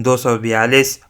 242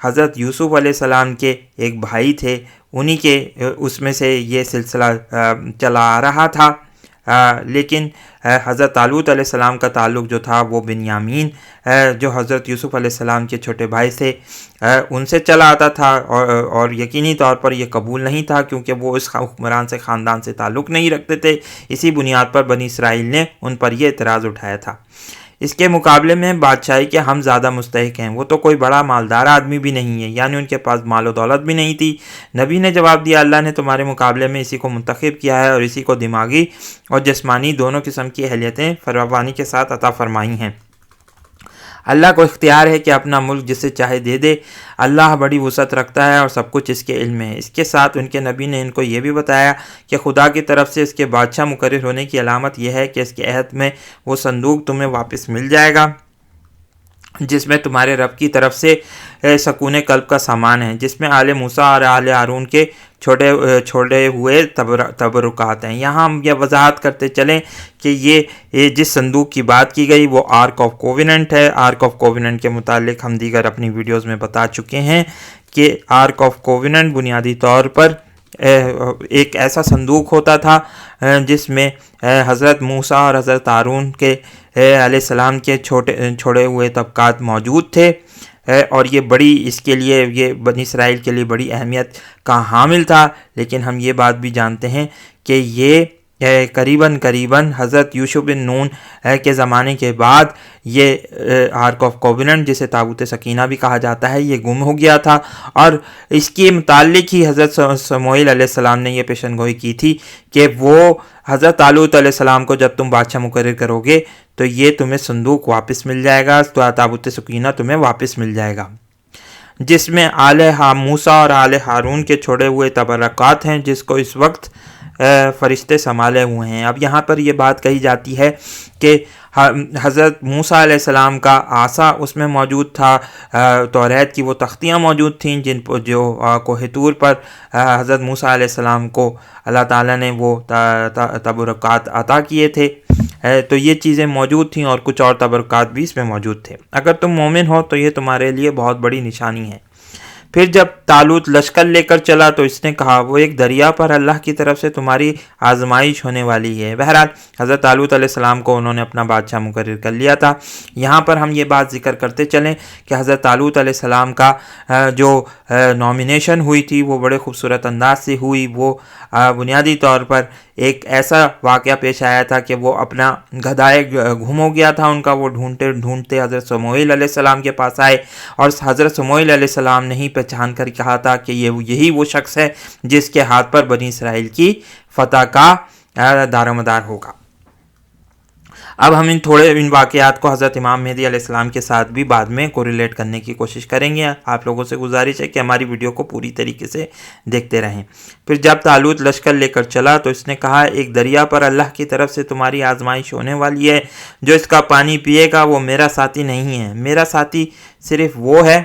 حضرت یوسف علیہ السلام کے ایک بھائی تھے، انہی کے اس میں سے یہ سلسلہ چلا آ رہا تھا، لیکن حضرت طالوت علیہ السلام کا تعلق جو تھا وہ بنیامین جو حضرت یوسف علیہ السلام کے چھوٹے بھائی سے ان سے چلا آتا تھا، اور یقینی طور پر یہ قبول نہیں تھا کیونکہ وہ اس حکمران سے خاندان سے تعلق نہیں رکھتے تھے۔ اسی بنیاد پر بنی اسرائیل نے ان پر یہ اعتراض اٹھایا تھا۔ اس کے مقابلے میں بادشاہی کے ہم زیادہ مستحق ہیں، وہ تو کوئی بڑا مالدار آدمی بھی نہیں ہے، یعنی ان کے پاس مال و دولت بھی نہیں تھی۔ نبی نے جواب دیا، اللہ نے تمہارے مقابلے میں اسی کو منتخب کیا ہے اور اسی کو دماغی اور جسمانی دونوں قسم کی اہلیتیں فراوانی کے ساتھ عطا فرمائی ہیں۔ اللہ کو اختیار ہے کہ اپنا ملک جسے چاہے دے دے، اللہ بڑی وسعت رکھتا ہے اور سب کچھ اس کے علم میں ہے۔ اس کے ساتھ ان کے نبی نے ان کو یہ بھی بتایا کہ خدا کی طرف سے اس کے بادشاہ مقرر ہونے کی علامت یہ ہے کہ اس کے عہد میں وہ صندوق تمہیں واپس مل جائے گا جس میں تمہارے رب کی طرف سے سکون قلب کا سامان ہے، جس میں آل موسیٰ اور آل ہارون کے چھوڑے ہوئے تبرکات ہیں۔ یہاں ہم یہ وضاحت کرتے چلیں کہ یہ جس صندوق کی بات کی گئی وہ آرک آف کووننٹ ہے۔ آرک آف کووننٹ کے متعلق ہم دیگر اپنی ویڈیوز میں بتا چکے ہیں کہ آرک آف کووننٹ بنیادی طور پر ایک ایسا صندوق ہوتا تھا جس میں حضرت موسیٰ اور حضرت ہارون کے علیہ السلام کے چھوڑے ہوئے طبقات موجود تھے، اور یہ بڑی اس کے لیے یہ بنی اسرائیل کے لیے بڑی اہمیت کا حامل تھا۔ لیکن ہم یہ بات بھی جانتے ہیں کہ یہ قریباً حضرت یوشع بن نون کے زمانے کے بعد یہ آرک آف کووننٹ جسے تابوت سکینہ بھی کہا جاتا ہے یہ گم ہو گیا تھا، اور اس کے متعلق ہی حضرت سموئیل علیہ السلام نے یہ پیشن گوئی کی تھی کہ وہ حضرت طالوت علیہ السلام کو جب تم بادشاہ مقرر کرو گے تو یہ تمہیں صندوق واپس مل جائے گا، تو تابوت سکینہ تمہیں واپس مل جائے گا، جس میں آل موسیٰ اور آل ہارون کے چھوڑے ہوئے تبرکات ہیں جس کو اس وقت فرشتے سنبھالے ہوئے ہیں۔ اب یہاں پر یہ بات کہی جاتی ہے کہ حضرت موسیٰ علیہ السلام کا عصا اس میں موجود تھا، توریت کی وہ تختیاں موجود تھیں جن جو کوہ طور پر حضرت موسیٰ علیہ السلام کو اللہ تعالیٰ نے وہ تبرکات عطا کیے تھے، تو یہ چیزیں موجود تھیں اور کچھ اور تبرکات بھی اس میں موجود تھے۔ اگر تم مومن ہو تو یہ تمہارے لیے بہت بڑی نشانی ہے۔ پھر جب طالوت لشکر لے کر چلا تو اس نے کہا، وہ ایک دریا پر اللہ کی طرف سے تمہاری آزمائش ہونے والی ہے۔ بہرحال حضرت طالوت علیہ السلام کو انہوں نے اپنا بادشاہ مقرر کر لیا تھا۔ یہاں پر ہم یہ بات ذکر کرتے چلیں کہ حضرت طالوت علیہ السلام کا جو نامینیشن ہوئی تھی وہ بڑے خوبصورت انداز سے ہوئی۔ وہ بنیادی طور پر ایک ایسا واقعہ پیش آیا تھا کہ وہ اپنا گدھائے گم ہو گیا تھا ان کا، وہ ڈھونڈتے ڈھونڈتے حضرت سموئیل علیہ السلام کے پاس آئے، اور حضرت سموئیل علیہ السلام نے ہی پہچان کر کہا تھا کہ یہی وہ شخص ہے جس کے ہاتھ پر بنی اسرائیل کی فتح کا دار و مدار ہوگا۔ اب ہم ان واقعات کو حضرت امام مہدی علیہ السلام کے ساتھ بھی بعد میں کوریلیٹ کرنے کی کوشش کریں گے۔ آپ لوگوں سے گزارش ہے کہ ہماری ویڈیو کو پوری طریقے سے دیکھتے رہیں۔ پھر جب طالوت لشکر لے کر چلا تو اس نے کہا، ایک دریا پر اللہ کی طرف سے تمہاری آزمائش ہونے والی ہے، جو اس کا پانی پیے گا وہ میرا ساتھی نہیں ہے، میرا ساتھی صرف وہ ہے،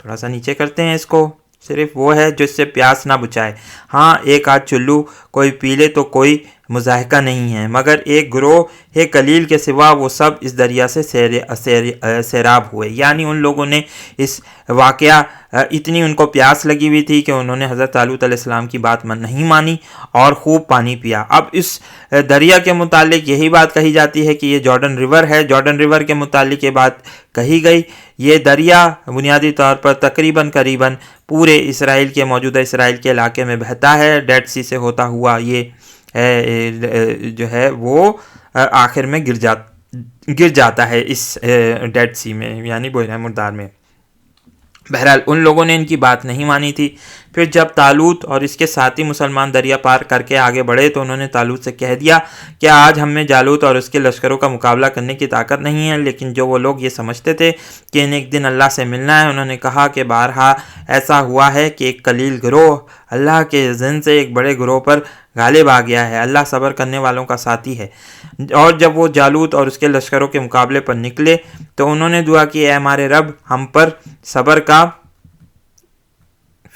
تھوڑا سا نیچے کرتے ہیں اس کو، صرف وہ ہے جو اس سے پیاس نہ بچائے۔ ہاں ایک آدھ چلو کوئی پی لے تو کوئی مضاحکہ نہیں ہے، مگر ایک گروہ قلیل کے سوا وہ سب اس دریا سے سیراب ہوئے۔ یعنی ان لوگوں نے اس واقعہ اتنی ان کو پیاس لگی ہوئی تھی کہ انہوں نے حضرت طالوت علیہ السلام کی بات نہیں مانی اور خوب پانی پیا۔ اب اس دریا کے متعلق یہی بات کہی جاتی ہے کہ یہ جارڈن ریور ہے۔ جارڈن ریور کے متعلق یہ بات کہی گئی، یہ دریا بنیادی طور پر تقریباً پورے اسرائیل کے موجودہ اسرائیل کے علاقے میں بہتا ہے، ڈیڈ سی سے ہوتا ہوا یہ جو ہے وہ آخر میں گر جاتا ہے اس ڈیڈ سی میں، یعنی بحیرہ مردار میں۔ بہرحال ان لوگوں نے ان کی بات نہیں مانی تھی۔ پھر جب طالوت اور اس کے ساتھی مسلمان دریا پار کر کے آگے بڑھے تو انہوں نے طالوت سے کہہ دیا کہ آج ہم میں جالوت اور اس کے لشکروں کا مقابلہ کرنے کی طاقت نہیں ہے۔ لیکن جو وہ لوگ یہ سمجھتے تھے کہ انہیں ایک دن اللہ سے ملنا ہے، انہوں نے کہا کہ بارہا ایسا ہوا ہے کہ ایک قلیل گروہ اللہ کے اذن سے ایک بڑے گروہ پر غالب آ گیا ہے۔ اللہ صبر کرنے والوں کا ساتھی ہے۔ اور جب وہ جالوت اور اس کے لشکروں کے مقابلے پر نکلے تو انہوں نے دعا کی، اے ہمارے رب ہم پر صبر کا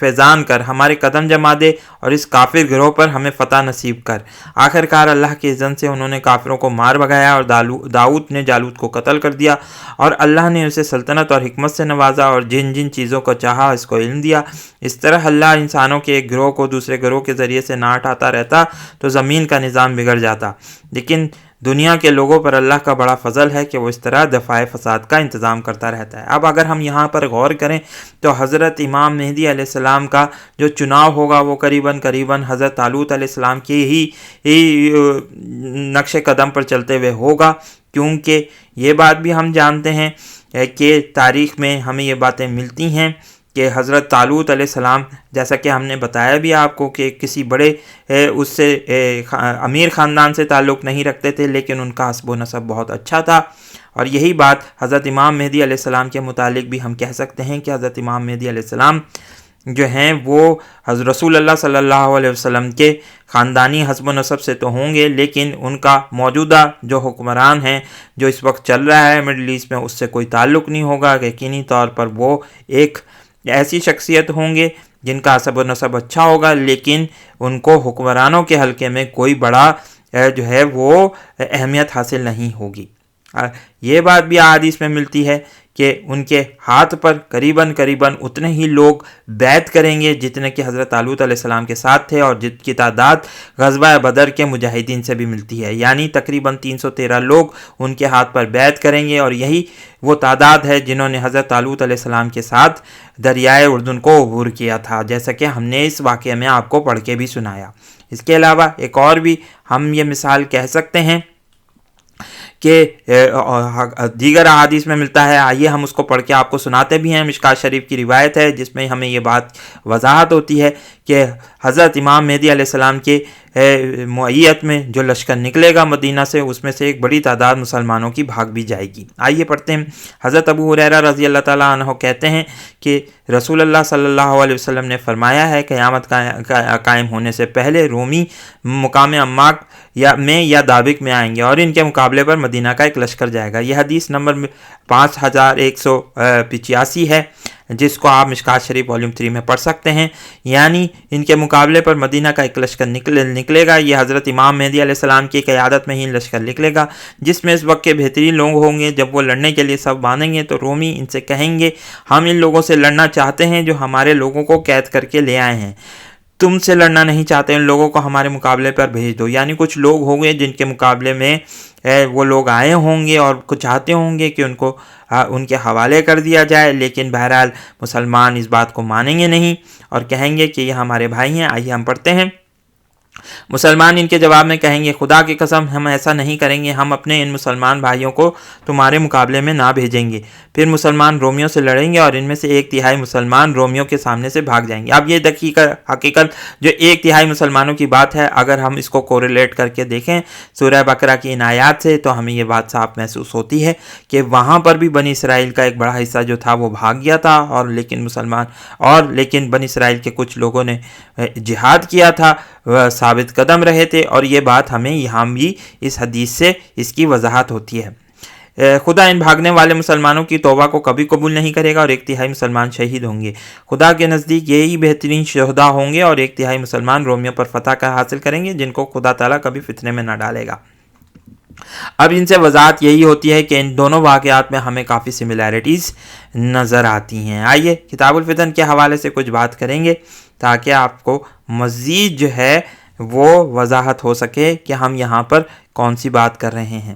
فیضان کر ہمارے قدم جما دے اور اس کافر گروہ پر ہمیں فتح نصیب کر۔ آخر کار اللہ کے اذن سے انہوں نے کافروں کو مار بھگایا اور داؤد نے جالوت کو قتل کر دیا، اور اللہ نے اسے سلطنت اور حکمت سے نوازا اور جن جن چیزوں کو چاہا اس کو علم دیا۔ اس طرح اللہ انسانوں کے ایک گروہ کو دوسرے گروہ کے ذریعے سے نہ ہٹاتا رہتا تو زمین کا نظام بگڑ جاتا، لیکن دنیا کے لوگوں پر اللہ کا بڑا فضل ہے کہ وہ اس طرح دفاع فساد کا انتظام کرتا رہتا ہے۔ اب اگر ہم یہاں پر غور کریں تو حضرت امام مہدی علیہ السلام کا جو چناؤ ہوگا وہ قریباً حضرت طالوت علیہ السلام کے ہی نقش قدم پر چلتے ہوئے ہوگا، کیونکہ یہ بات بھی ہم جانتے ہیں کہ تاریخ میں ہمیں یہ باتیں ملتی ہیں کہ حضرت طالوت علیہ السلام، جیسا کہ ہم نے بتایا بھی آپ کو، کہ کسی بڑے اس سے امیر خاندان سے تعلق نہیں رکھتے تھے، لیکن ان کا حسب و نسب بہت اچھا تھا۔ اور یہی بات حضرت امام مہدی علیہ السلام کے متعلق بھی ہم کہہ سکتے ہیں کہ حضرت امام مہدی علیہ السلام جو ہیں وہ حضرت رسول اللہ صلی اللہ علیہ وسلم کے خاندانی حسب و نسب سے تو ہوں گے، لیکن ان کا موجودہ جو حکمران ہیں جو اس وقت چل رہا ہے مڈل ایسٹ میں، اس سے کوئی تعلق نہیں ہوگا۔ یقینی طور پر وہ ایک ایسی شخصیت ہوں گے جن کا حسب و نسب اچھا ہوگا، لیکن ان کو حکمرانوں کے حلقے میں کوئی بڑا جو ہے وہ اہمیت حاصل نہیں ہوگی۔ یہ بات بھی احادیث میں ملتی ہے کہ ان کے ہاتھ پر قریباً اتنے ہی لوگ بیعت کریں گے جتنے کہ حضرت طالوت علیہ السلام کے ساتھ تھے، اور جن کی تعداد غزوہ بدر کے مجاہدین سے بھی ملتی ہے، یعنی تقریباً 313 لوگ ان کے ہاتھ پر بیعت کریں گے، اور یہی وہ تعداد ہے جنہوں نے حضرت طالوت علیہ السلام کے ساتھ دریائے اردن کو عبور کیا تھا، جیسا کہ ہم نے اس واقعے میں آپ کو پڑھ کے بھی سنایا۔ اس کے علاوہ ایک اور بھی ہم یہ مثال کہہ سکتے ہیں کہ دیگر احادیث میں ملتا ہے، آئیے ہم اس کو پڑھ کے آپ کو سناتے بھی ہیں۔ مشکوٰۃ شریف کی روایت ہے جس میں ہمیں یہ بات وضاحت ہوتی ہے کہ حضرت امام مہدی علیہ السلام کے معیت میں جو لشکر نکلے گا مدینہ سے، اس میں سے ایک بڑی تعداد مسلمانوں کی بھاگ بھی جائے گی۔ آئیے پڑھتے ہیں۔ حضرت ابو ہریرہ رضی اللہ تعالیٰ عنہ کہتے ہیں کہ رسول اللہ صلی اللہ علیہ وسلم نے فرمایا ہے، قیامت قائم ہونے سے پہلے رومی مقام اماک یا دابق میں آئیں گے، اور ان کے مقابلے پر مدینہ کا ایک لشکر جائے گا۔ یہ حدیث نمبر 5185 ہے، جس کو آپ مشکوٰۃ شریف والیوم 3 میں پڑھ سکتے ہیں۔ یعنی ان کے مقابلے پر مدینہ کا ایک لشکر نکلے گا، یہ حضرت امام مہدی علیہ السلام کی قیادت میں ہی لشکر نکلے گا، جس میں اس وقت کے بہترین لوگ ہوں گے۔ جب وہ لڑنے کے لیے سب باندھیں گے تو رومی ان سے کہیں گے، ہم ان لوگوں سے لڑنا چاہتے ہیں جو ہمارے لوگوں کو قید کر کے لے آئے ہیں، تم سے لڑنا نہیں چاہتے، ان لوگوں کو ہمارے مقابلے پر بھیج دو۔ یعنی کچھ لوگ ہوں گے جن کے مقابلے میں وہ لوگ آئے ہوں گے اور کچھ چاہتے ہوں گے کہ ان کو ان کے حوالے کر دیا جائے، لیکن بہرحال مسلمان اس بات کو مانیں گے نہیں اور کہیں گے کہ یہ ہمارے بھائی ہیں۔ آئیے ہم پڑھتے ہیں۔ مسلمان ان کے جواب میں کہیں گے، خدا کی قسم ہم ایسا نہیں کریں گے، ہم اپنے ان مسلمان بھائیوں کو تمہارے مقابلے میں نہ بھیجیں گے۔ پھر مسلمان رومیوں سے لڑیں گے اور ان میں سے 1/3 مسلمان رومیوں کے سامنے سے بھاگ جائیں گے۔ اب یہ حقیقت جو 1/3 مسلمانوں کی بات ہے، اگر ہم اس کو کوریلیٹ کر کے دیکھیں سورہ بقرہ کی ان آیات سے، تو ہمیں یہ بات صاف محسوس ہوتی ہے کہ وہاں پر بھی بنی اسرائیل کا ایک بڑا حصہ جو تھا وہ بھاگ گیا تھا، لیکن بنی اسرائیل کے کچھ لوگوں نے جہاد کیا تھا، ثابت قدم رہے تھے، اور یہ بات ہمیں یہاں بھی اس حدیث سے اس کی وضاحت ہوتی ہے۔ خدا ان بھاگنے والے مسلمانوں کی توبہ کو کبھی قبول نہیں کرے گا اور 1/3 مسلمان شہید ہوں گے۔ خدا کے نزدیک یہی بہترین شہداء ہوں گے اور 1/3 مسلمان رومیوں پر فتح کا حاصل کریں گے، جن کو خدا تعالیٰ کبھی فتنے میں نہ ڈالے گا۔ اب ان سے وضاحت یہی ہوتی ہے کہ ان دونوں واقعات میں ہمیں کافی سملیرٹیز نظر آتی ہیں۔ آئیے کتاب الفتن کے حوالے سے کچھ بات کریں گے تاکہ آپ کو مزید جو ہے وہ وضاحت ہو سکے کہ ہم یہاں پر کون سی بات کر رہے ہیں۔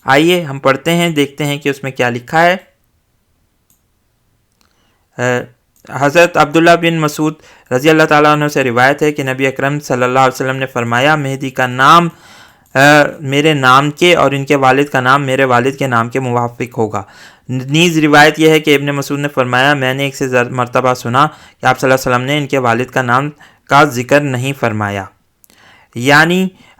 آئیے ہم پڑھتے ہیں، دیکھتے ہیں کہ اس میں کیا لکھا ہے۔ حضرت عبداللہ بن مسعود رضی اللہ تعالیٰ عنہ سے روایت ہے کہ نبی اکرم صلی اللہ علیہ وسلم نے فرمایا، مہدی کا نام میرے نام کے اور ان کے والد کا نام میرے والد کے نام کے موافق ہوگا۔ نیز روایت یہ ہے کہ ابن مسعود نے فرمایا، میں نے ایک سے زیادہ مرتبہ سنا کہ آپ صلی اللہ علیہ وسلم نے ان کے والد کا نام کا ذکر نہیں فرمایا۔ یعنی